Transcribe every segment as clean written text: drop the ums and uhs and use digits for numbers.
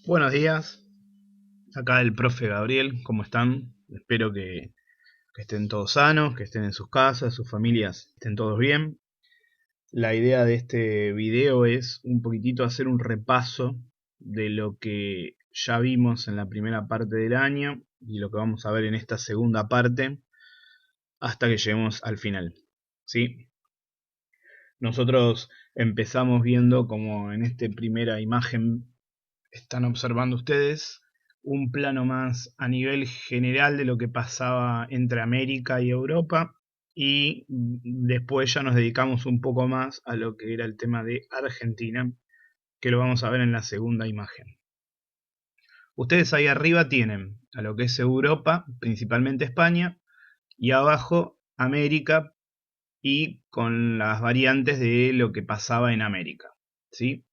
Buenos días, acá el profe Gabriel, ¿cómo están? Espero que estén todos sanos, que estén en sus casas, sus familias estén todos bien. La idea de este video es un poquitito hacer un repaso de lo que ya vimos en la primera parte del año y lo que vamos a ver en esta segunda parte hasta que lleguemos al final. ¿Sí? Nosotros empezamos viendo como en esta primera imagen están observando ustedes un plano más a nivel general de lo que pasaba entre América y Europa y después ya nos dedicamos un poco más a lo que era el tema de Argentina, que lo vamos a ver en la segunda imagen. Ustedes ahí arriba tienen a lo que es Europa, principalmente España, y abajo América y con las variantes de lo que pasaba en América, ¿sí?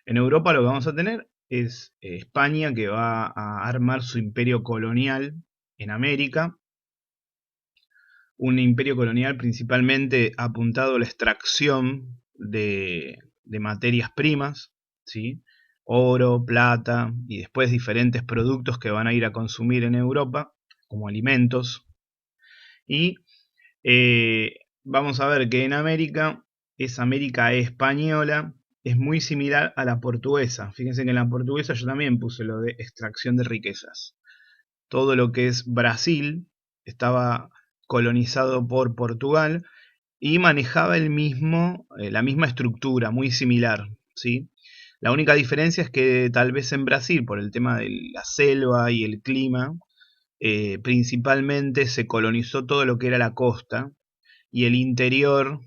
En Europa lo que vamos a tener es España, que va a armar su imperio colonial en América, un imperio colonial principalmente apuntado a la extracción de materias primas, ¿sí? Oro, plata y después diferentes productos que van a ir a consumir en Europa como alimentos. Y vamos a ver que en América, esa América española es muy similar a la portuguesa. Fíjense que en la portuguesa yo también puse lo de extracción de riquezas. Todo lo que es Brasil estaba colonizado por Portugal y manejaba la misma estructura, muy similar, ¿sí? La única diferencia es que tal vez en Brasil, por el tema de la selva y el clima, principalmente se colonizó todo lo que era la costa, y el interior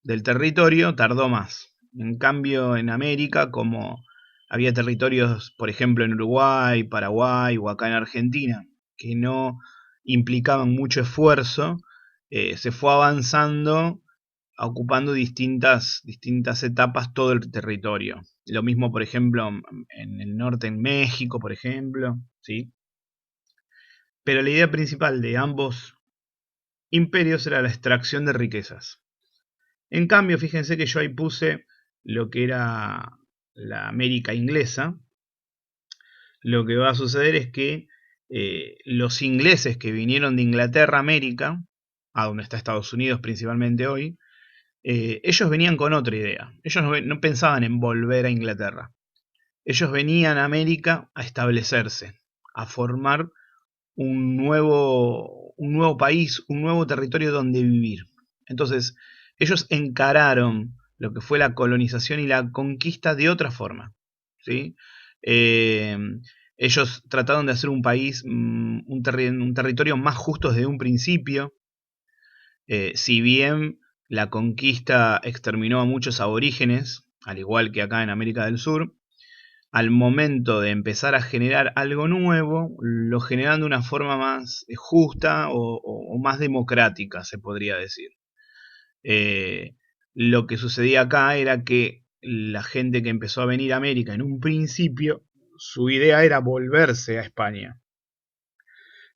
del territorio tardó más. En cambio, en América, como había territorios, por ejemplo, en Uruguay, Paraguay o acá en Argentina, que no implicaban mucho esfuerzo, se fue avanzando, ocupando distintas etapas todo el territorio. Lo mismo, por ejemplo, en el norte, en México, por ejemplo, ¿sí? Pero la idea principal de ambos imperios era la extracción de riquezas. En cambio, fíjense que yo ahí puse lo que era la América inglesa. Lo que va a suceder es que los ingleses que vinieron de Inglaterra a América, a donde está Estados Unidos principalmente hoy, ellos venían con otra idea. Ellos no pensaban en volver a Inglaterra. Ellos venían a América a establecerse, a formar un nuevo país, un nuevo territorio donde vivir. Entonces, ellos encararon lo que fue la colonización y la conquista de otra forma, ¿sí? Eh, Ellos trataron de hacer un país, un territorio más justo desde un principio. Si bien la conquista exterminó a muchos aborígenes, al igual que acá en América del Sur, al momento de empezar a generar algo nuevo, lo generan de una forma más justa o más democrática, se podría decir. Eh, lo que sucedía acá era que la gente que empezó a venir a América en un principio, su idea era volverse a España,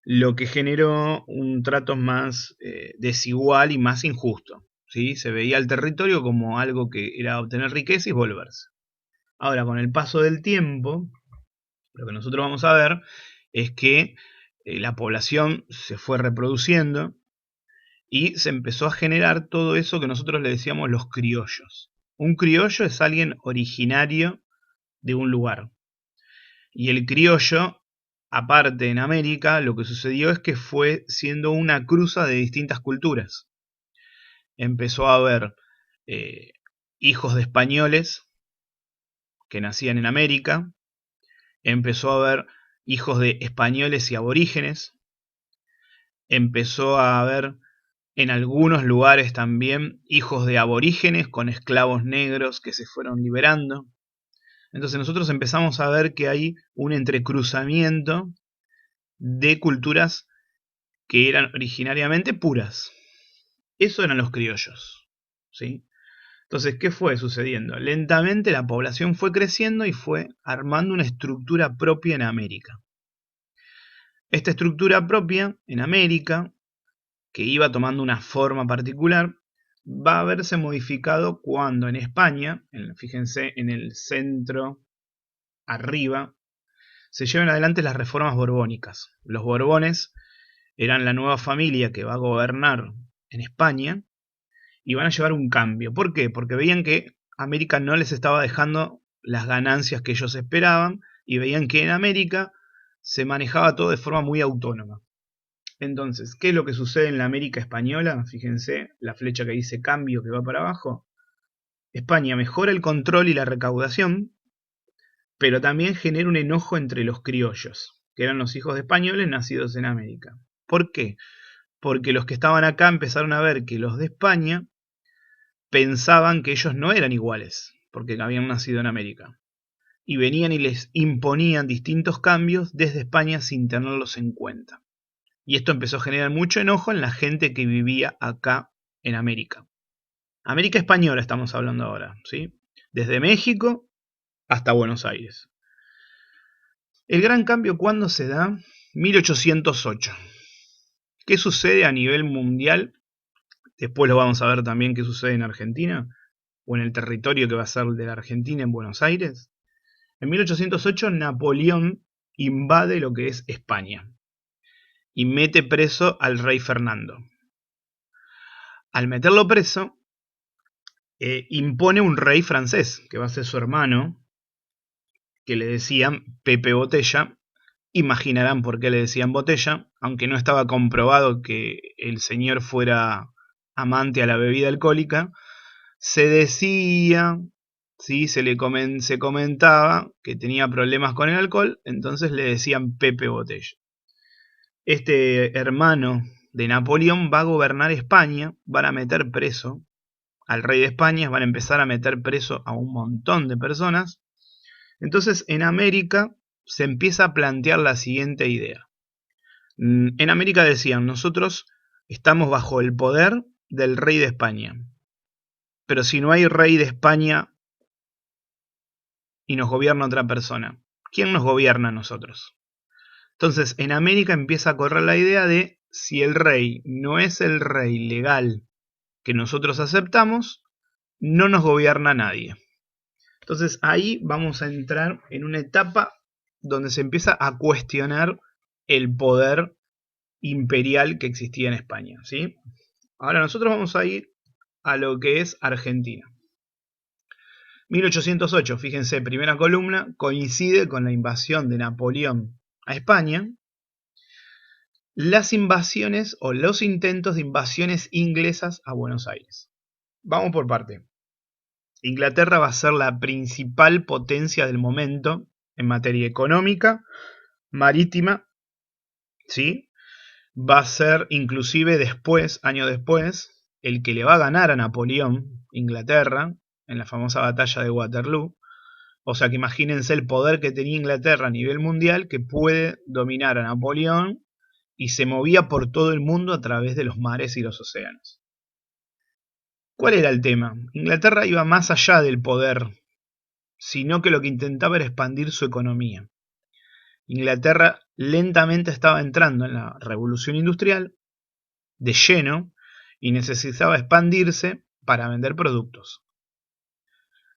lo que generó un trato más desigual y más injusto. ¿Sí? Se veía el territorio como algo que era obtener riqueza y volverse. Ahora, con el paso del tiempo, lo que nosotros vamos a ver es que la población se fue reproduciendo y se empezó a generar todo eso que nosotros le decíamos los criollos. Un criollo es alguien originario de un lugar. Y el criollo, aparte en América, lo que sucedió es que fue siendo una cruza de distintas culturas. Empezó a haber eh, hijos de españoles que nacían en América, empezó a haber hijos de españoles y aborígenes, empezó a haber en algunos lugares también hijos de aborígenes con esclavos negros que se fueron liberando. Entonces nosotros empezamos a ver que hay un entrecruzamiento de culturas que eran originariamente puras. Eso eran los criollos, ¿sí? Entonces, ¿qué fue sucediendo? Lentamente la población fue creciendo y fue armando una estructura propia en América. Esta estructura propia en América, que iba tomando una forma particular, va a verse modificado cuando en España, fíjense en el centro arriba, se lleven adelante las reformas borbónicas. Los Borbones eran la nueva familia que va a gobernar en España y van a llevar un cambio. ¿Por qué? Porque veían que América no les estaba dejando las ganancias que ellos esperaban y veían que en América se manejaba todo de forma muy autónoma. Entonces, ¿qué es lo que sucede en la América española? Fíjense, la flecha que dice cambio que va para abajo. España mejora el control y la recaudación, pero también genera un enojo entre los criollos, que eran los hijos de españoles nacidos en América. ¿Por qué? Porque los que estaban acá empezaron a ver que los de España pensaban que ellos no eran iguales, porque habían nacido en América. Y venían y les imponían distintos cambios desde España sin tenerlos en cuenta. Y esto empezó a generar mucho enojo en la gente que vivía acá en América. América española estamos hablando ahora, ¿sí? Desde México hasta Buenos Aires. El gran cambio, ¿cuándo se da? 1808. ¿Qué sucede a nivel mundial? Después lo vamos a ver también qué sucede en Argentina, o en el territorio que va a ser de la Argentina en Buenos Aires. En 1808 Napoleón invade lo que es España y mete preso al rey Fernando. Al meterlo preso, impone un rey francés, que va a ser su hermano, que le decían Pepe Botella. Imaginarán por qué le decían Botella, aunque no estaba comprobado que el señor fuera amante a la bebida alcohólica. Se decía, ¿sí? Se comentaba que tenía problemas con el alcohol, entonces le decían Pepe Botella. Este hermano de Napoleón va a gobernar España, van a meter preso al rey de España, van a empezar a meter preso a un montón de personas. Entonces en América se empieza a plantear la siguiente idea. En América decían, nosotros estamos bajo el poder del rey de España, pero si no hay rey de España y nos gobierna otra persona, ¿quién nos gobierna a nosotros? Entonces en América empieza a correr la idea de, si el rey no es el rey legal que nosotros aceptamos, no nos gobierna nadie. Entonces ahí vamos a entrar en una etapa donde se empieza a cuestionar el poder imperial que existía en España, ¿sí? Ahora nosotros vamos a ir a lo que es Argentina. 1808, fíjense, primera columna, coincide con la invasión de Napoleón a España. Las invasiones o los intentos de invasiones inglesas a Buenos Aires. Vamos por parte. Inglaterra va a ser la principal potencia del momento en materia económica, marítima, ¿sí? Va a ser inclusive después, años después, el que le va a ganar a Napoleón, Inglaterra, en la famosa batalla de Waterloo. O sea que imagínense el poder que tenía Inglaterra a nivel mundial, que puede dominar a Napoleón y se movía por todo el mundo a través de los mares y los océanos. ¿Cuál era el tema? Inglaterra iba más allá del poder, sino que lo que intentaba era expandir su economía. Inglaterra lentamente estaba entrando en la revolución industrial de lleno y necesitaba expandirse para vender productos.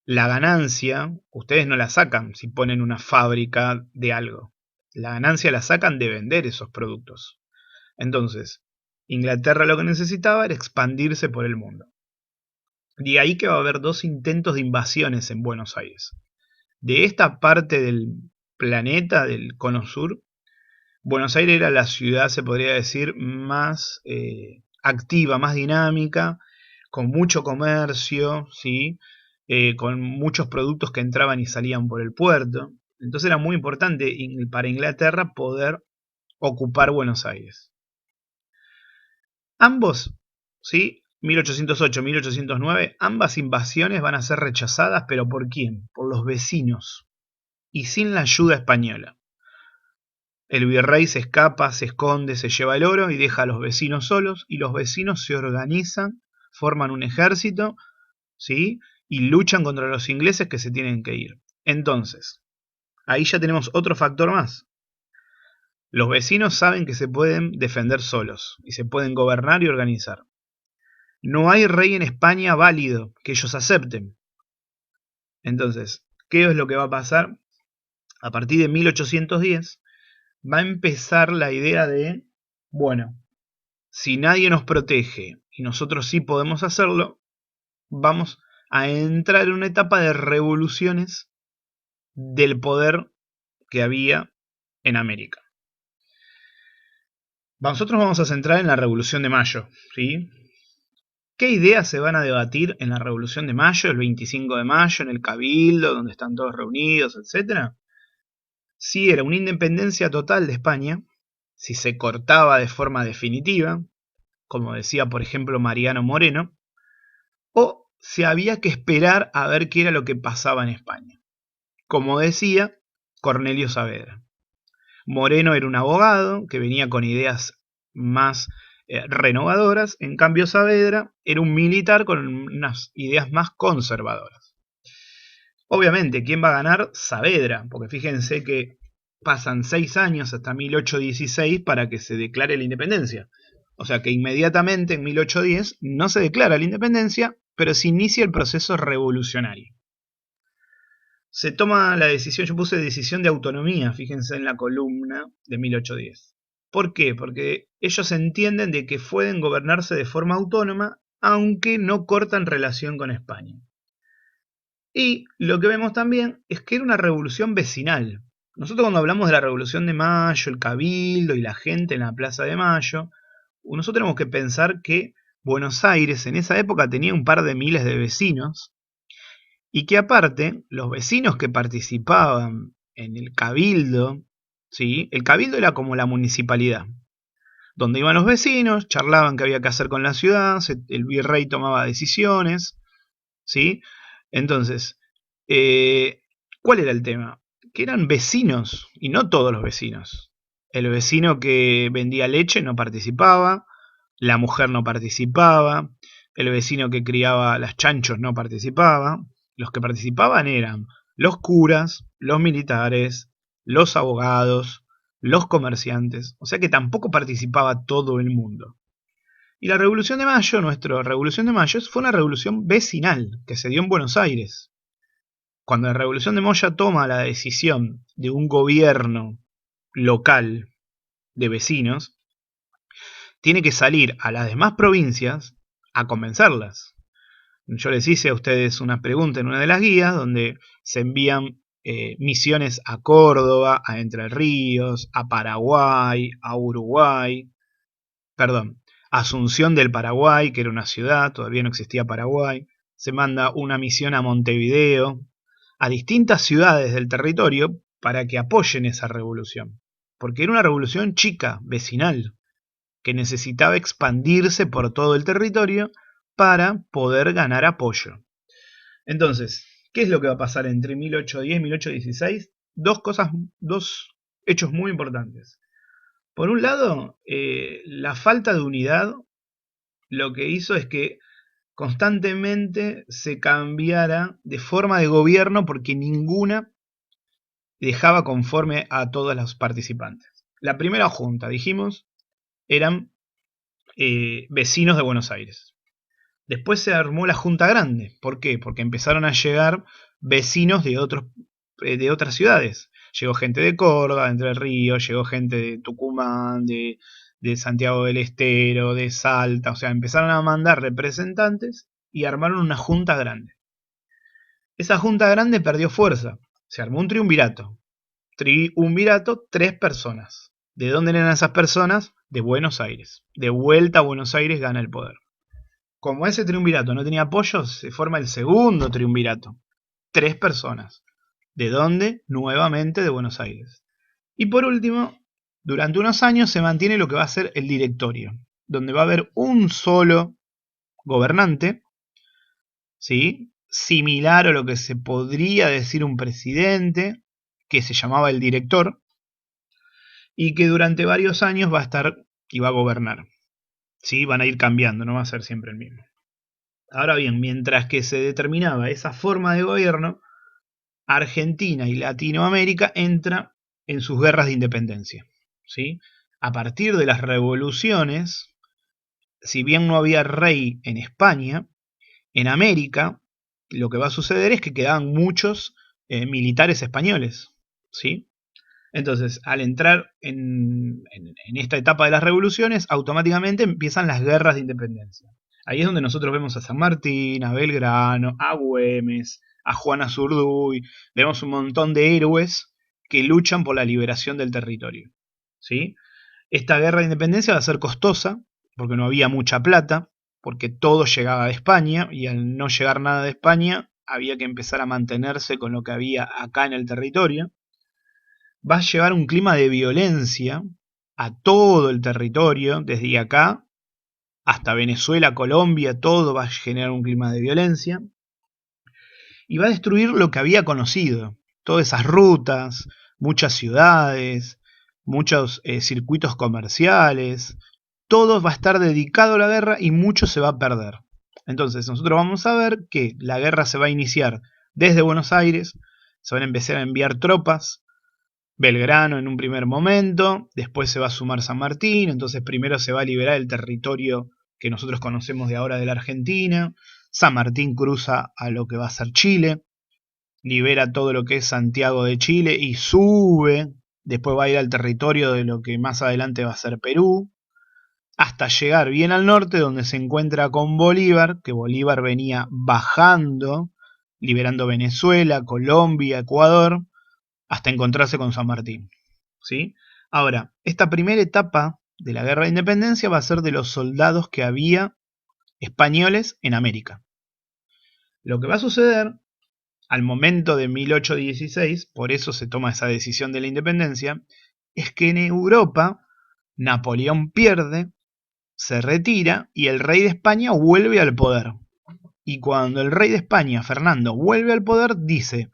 La ganancia, ustedes no la sacan si ponen una fábrica de algo. La ganancia la sacan de vender esos productos. Entonces, Inglaterra lo que necesitaba era expandirse por el mundo. De ahí que va a haber dos intentos de invasiones en Buenos Aires. De esta parte del planeta, del cono sur, Buenos Aires era la ciudad, se podría decir, más activa, más dinámica, con mucho comercio, ¿sí? Con muchos productos que entraban y salían por el puerto. Entonces era muy importante para Inglaterra poder ocupar Buenos Aires. Ambos, ¿sí? 1808, 1809, ambas invasiones van a ser rechazadas, pero ¿por quién? Por los vecinos y sin la ayuda española. El virrey se escapa, se esconde, se lleva el oro y deja a los vecinos solos, y los vecinos se organizan, forman un ejército, ¿sí? Y luchan contra los ingleses que se tienen que ir. Entonces, ahí ya tenemos otro factor más. Los vecinos saben que se pueden defender solos y se pueden gobernar y organizar. No hay rey en España válido que ellos acepten. Entonces, ¿qué es lo que va a pasar? a partir de 1810, va a empezar la idea de, bueno, si nadie nos protege y nosotros sí podemos hacerlo, vamos a entrar en una etapa de revoluciones del poder que había en América. Nosotros vamos a centrar en la Revolución de Mayo, ¿sí? ¿Qué ideas se van a debatir en la Revolución de Mayo, el 25 de mayo, en el Cabildo, donde están todos reunidos, etcétera? Si era una independencia total de España, si se cortaba de forma definitiva, como decía por ejemplo Mariano Moreno, o si había que esperar a ver qué era lo que pasaba en España, como decía Cornelio Saavedra. Moreno era un abogado que venía con ideas más renovadoras, en cambio Saavedra era un militar con unas ideas más conservadoras. Obviamente, ¿quién va a ganar? Saavedra, porque fíjense que pasan 6 años hasta 1816 para que se declare la independencia. O sea que inmediatamente en 1810 no se declara la independencia, pero se inicia el proceso revolucionario. Se toma la decisión, yo puse decisión de autonomía, fíjense en la columna de 1810. ¿Por qué? Porque ellos entienden de que pueden gobernarse de forma autónoma, aunque no cortan relación con España. Y lo que vemos también es que era una revolución vecinal. Nosotros cuando hablamos de la Revolución de Mayo, el Cabildo y la gente en la Plaza de Mayo, nosotros tenemos que pensar que Buenos Aires en esa época tenía un par de miles de vecinos y que aparte los vecinos que participaban en el Cabildo, ¿sí? El Cabildo era como la municipalidad, donde iban los vecinos, charlaban qué había que hacer con la ciudad, el virrey tomaba decisiones, ¿sí? Entonces, ¿cuál era el tema? Que eran vecinos, y no todos los vecinos. El vecino que vendía leche no participaba, la mujer no participaba, el vecino que criaba las chanchos no participaba. Los que participaban eran los curas, los militares, los abogados, los comerciantes. O sea que tampoco participaba todo el mundo. Y la Revolución de Mayo, nuestra Revolución de Mayo, fue una revolución vecinal que se dio en Buenos Aires. Cuando la Revolución de Mayo toma la decisión de un gobierno local de vecinos, tiene que salir a las demás provincias a convencerlas. Yo les hice a ustedes una pregunta en una de las guías donde se envían misiones a Córdoba, a Entre Ríos, a Paraguay, a Uruguay, perdón, Asunción del Paraguay, que era una ciudad, todavía no existía Paraguay. Se manda una misión a Montevideo, a distintas ciudades del territorio para que apoyen esa revolución. Porque era una revolución chica, vecinal, que necesitaba expandirse por todo el territorio para poder ganar apoyo. Entonces, ¿qué es lo que va a pasar entre 1810 y 1816? Dos hechos muy importantes. Por un lado, la falta de unidad lo que hizo es que constantemente se cambiara de forma de gobierno porque ninguna dejaba conforme a todos los participantes. La primera junta, dijimos, eran vecinos de Buenos Aires. Después se armó la Junta Grande. ¿Por qué? Porque empezaron a llegar vecinos de otras ciudades. Llegó gente de Córdoba, de Entre Ríos, llegó gente de Tucumán, de Santiago del Estero, de Salta. O sea, empezaron a mandar representantes y armaron una Junta Grande. Esa Junta Grande perdió fuerza. Se armó un triunvirato. Triunvirato, 3 personas. ¿De dónde eran esas personas? De Buenos Aires. De vuelta a Buenos Aires gana el poder. Como ese triunvirato no tenía apoyo, se forma el segundo triunvirato. 3 personas. ¿De dónde? Nuevamente de Buenos Aires. Y por último, durante unos años se mantiene lo que va a ser el directorio, donde va a haber un solo gobernante, ¿sí? Similar a lo que se podría decir un presidente, que se llamaba el director, y que durante varios años va a estar y va a gobernar. ¿Sí? Van a ir cambiando, no va a ser siempre el mismo. Ahora bien, mientras que se determinaba esa forma de gobierno, Argentina y Latinoamérica entra en sus guerras de independencia. ¿Sí? A partir de las revoluciones, si bien no había rey en España, en América lo que va a suceder es que quedaban muchos militares españoles. ¿sí? Entonces, al entrar en esta etapa de las revoluciones, automáticamente empiezan las guerras de independencia. Ahí es donde nosotros vemos a San Martín, a Belgrano, a Güemes, a Juana Zurduy, vemos un montón de héroes que luchan por la liberación del territorio, ¿sí? Esta guerra de independencia va a ser costosa, porque no había mucha plata, porque todo llegaba de España, y al no llegar nada de España, había que empezar a mantenerse con lo que había acá en el territorio. Va a llevar un clima de violencia a todo el territorio, desde acá hasta Venezuela, Colombia, todo va a generar un clima de violencia, y va a destruir lo que había conocido, todas esas rutas, muchas ciudades, muchos circuitos comerciales, todo va a estar dedicado a la guerra y mucho se va a perder. Entonces nosotros vamos a ver que la guerra se va a iniciar desde Buenos Aires, se van a empezar a enviar tropas, Belgrano en un primer momento, después se va a sumar San Martín, entonces primero se va a liberar el territorio que nosotros conocemos de ahora de la Argentina, San Martín cruza a lo que va a ser Chile, libera todo lo que es Santiago de Chile y sube, después va a ir al territorio de lo que más adelante va a ser Perú, hasta llegar bien al norte donde se encuentra con Bolívar, que Bolívar venía bajando, liberando Venezuela, Colombia, Ecuador, hasta encontrarse con San Martín, ¿sí? Ahora, esta primera etapa de la Guerra de Independencia va a ser de los soldados que había españoles en América. Lo que va a suceder al momento de 1816, por eso se toma esa decisión de la independencia, es que en Europa Napoleón pierde, se retira y el rey de España vuelve al poder. Y cuando el rey de España, Fernando, vuelve al poder, dice: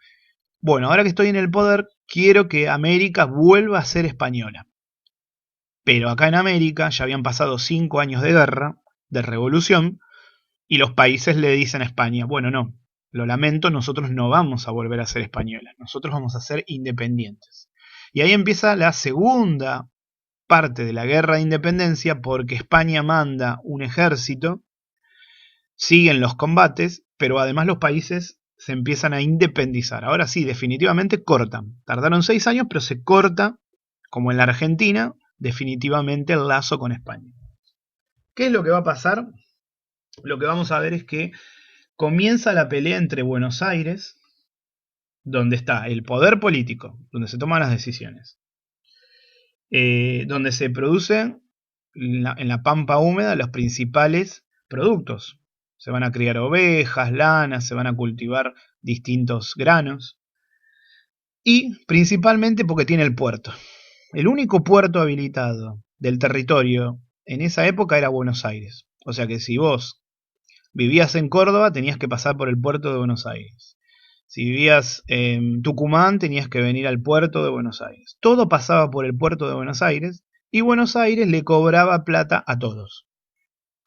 bueno, ahora que estoy en el poder, quiero que América vuelva a ser española. Pero acá en América ya habían pasado 5 años de guerra, de revolución, y los países le dicen a España: bueno, no, lo lamento, nosotros no vamos a volver a ser españolas, nosotros vamos a ser independientes. Y ahí empieza la segunda parte de la guerra de independencia, porque España manda un ejército, siguen los combates, pero además los países se empiezan a independizar. Ahora sí, definitivamente cortan. Tardaron 6 años, pero se corta, como en la Argentina, definitivamente el lazo con España. ¿Qué es lo que va a pasar? Lo que vamos a ver es que comienza la pelea entre Buenos Aires, donde está el poder político, donde se toman las decisiones, donde se producen en la pampa húmeda los principales productos. Se van a criar ovejas, lanas, se van a cultivar distintos granos, y principalmente porque tiene el puerto. El único puerto habilitado del territorio en esa época era Buenos Aires. O sea que si vos vivías en Córdoba, tenías que pasar por el puerto de Buenos Aires. Si vivías en Tucumán, tenías que venir al puerto de Buenos Aires. Todo pasaba por el puerto de Buenos Aires, y Buenos Aires le cobraba plata a todos.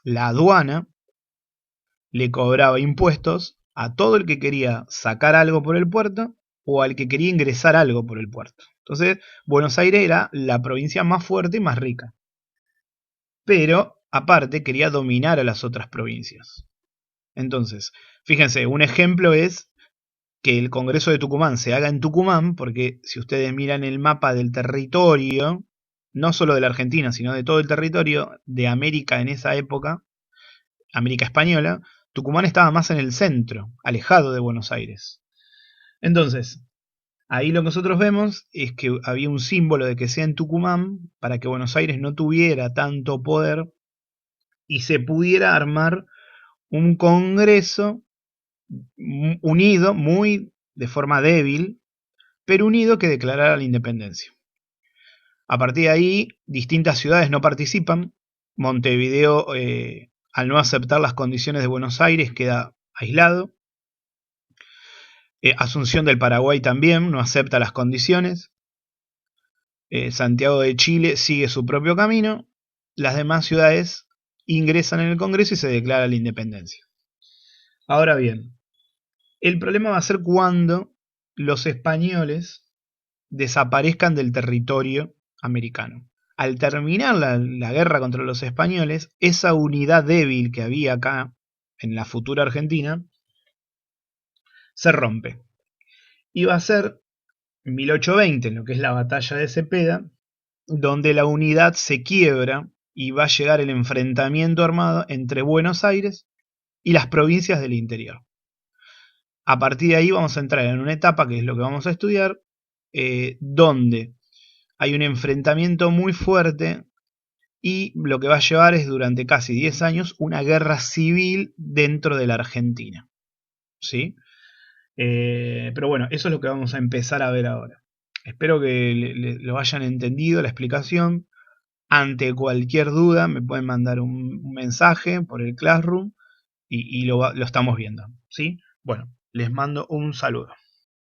La aduana le cobraba impuestos a todo el que quería sacar algo por el puerto o al que quería ingresar algo por el puerto. Entonces, Buenos Aires era la provincia más fuerte y más rica. Pero, aparte, quería dominar a las otras provincias. Entonces, fíjense, un ejemplo es que el Congreso de Tucumán se haga en Tucumán, porque si ustedes miran el mapa del territorio, no solo de la Argentina, sino de todo el territorio de América en esa época, América Española, Tucumán estaba más en el centro, alejado de Buenos Aires. Entonces, ahí lo que nosotros vemos es que había un símbolo de que sea en Tucumán para que Buenos Aires no tuviera tanto poder y se pudiera armar un Congreso unido, muy de forma débil, pero unido, que declarara la independencia. A partir de ahí, distintas ciudades no participan. Montevideo, al no aceptar las condiciones de Buenos Aires, queda aislado. Asunción del Paraguay también no acepta las condiciones. Santiago de Chile sigue su propio camino. Las demás ciudades ingresan en el Congreso y se declara la independencia. Ahora bien, el problema va a ser cuando los españoles desaparezcan del territorio americano. Al terminar la guerra contra los españoles, esa unidad débil que había acá en la futura Argentina se rompe. Y va a ser 1820, en lo que es la batalla de Cepeda, donde la unidad se quiebra y va a llegar el enfrentamiento armado entre Buenos Aires y las provincias del interior. A partir de ahí vamos a entrar en una etapa, que es lo que vamos a estudiar, donde hay un enfrentamiento muy fuerte y lo que va a llevar es durante casi 10 años una guerra civil dentro de la Argentina. ¿Sí? Pero bueno, eso es lo que vamos a empezar a ver ahora. Espero que lo hayan entendido la explicación. Ante cualquier duda me pueden mandar un mensaje por el Classroom y lo estamos viendo. ¿Sí? Bueno, les mando un saludo.